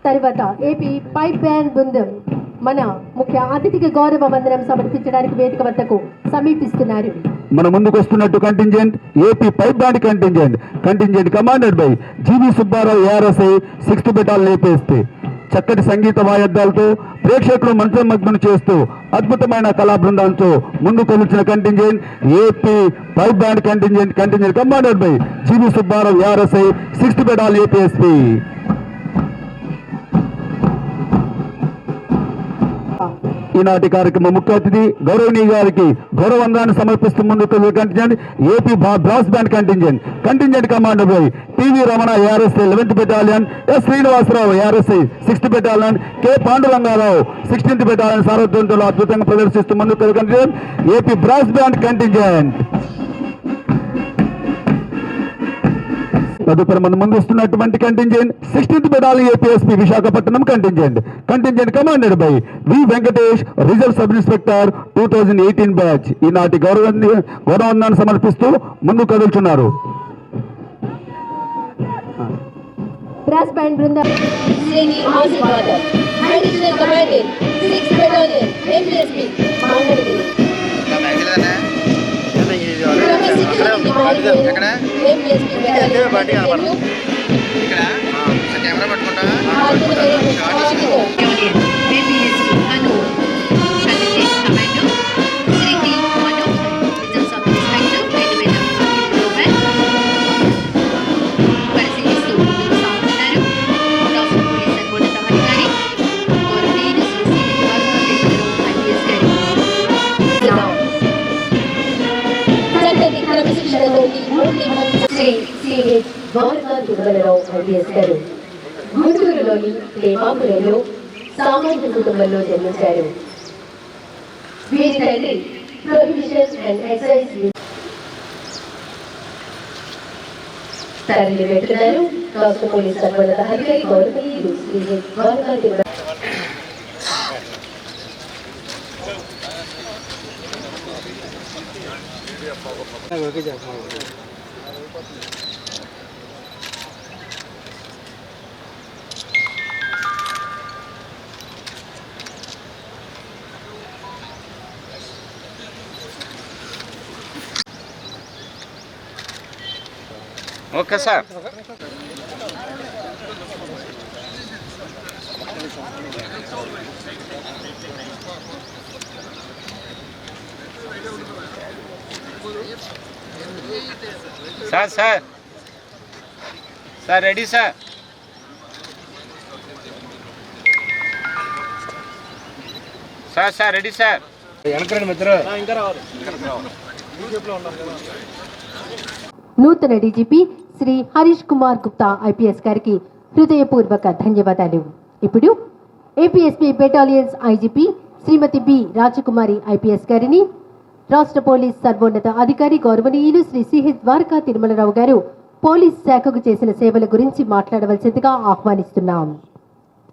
తర్వాత AP pipe band బృందం మన ముఖ్య అతిథికి గౌరవ వందనం సమర్పించడానికి వేదిక వద్దకు సమీపిస్తున్నారు. మన ముందుకు వస్తున్నట్టు contingent AP pipe band contingent commanded by G V Subbarao ARSI 6th battalion APSP. చక్కటి సంగీత వాయిద్యాలతో ప్రేక్షకులు మంత్రమగ్నం చేస్తూ అద్భుతమైన కళా బృందాలతో ముందుకు వచ్చిన contingent AP pipe band contingent commanded by G V Subbarao ARSI 6th battalion APSP. ఈనాటి కార్యక్రమం ముఖ్య అతిథి గౌరవనీయ గారికి గౌరవందాన్ని సమర్పిస్తూ ముందుకు contingent AP brass band contingent commander by TV Ramana ARSI 11th battalion, S Srinivasarao ARSI 6th battalion, K Pandurangarao 16th battalion సారథ్యంలో అద్భుతంగా ప్రదర్శిస్తూ ముందుకు contingent AP brass band contingent. తదుపరి మన ముందు వస్తున్నటువంటి contingent 16th battalion APSP Visakhapatnam contingent commanded by V Venkatesh, reserve sub inspector 2018 batch. ఈనాటి గౌరవందాన్ని సమర్పిస్తూ ముందుకు కదులుతున్నారు. బ్రాస్ బ్యాండ్ బృందం కెమెరా పట్టుకుంటా గుంటూరులోని లేమాపురంలో సామాన్య కుటుంబంలో జన్మించారు. వీరి తండ్రి ప్రొహిబిషన్ అండ్ ఎక్సైజ్ తరలి వెళ్తున్నారు. రాష్ట్ర పోలీస్ సర్వోన్నత అధికారి గౌరవనీయులు శ్రీ ద్వారకాధి. Okay sir. Sir ready sir. Sir ready sir. నూతన డీజీపీ శ్రీ హరీష్ కుమార్ గుప్తా IPS గారికి హృదయపూర్వక ధన్యవాదాలు. ఇప్పుడు APSP battalions IGP Shrimati B Rajakumari IPS గారిని రాష్ట్ర పోలీస్ సర్వోన్నత అధికారి గౌరవనీయులు శ్రీ CH ద్వారకా తిరుమలరావు గారు పోలీస్ శాఖకు చేసిన సేవల గురించి మాట్లాడవలసిందిగా ఆహ్వానిస్తున్నాం.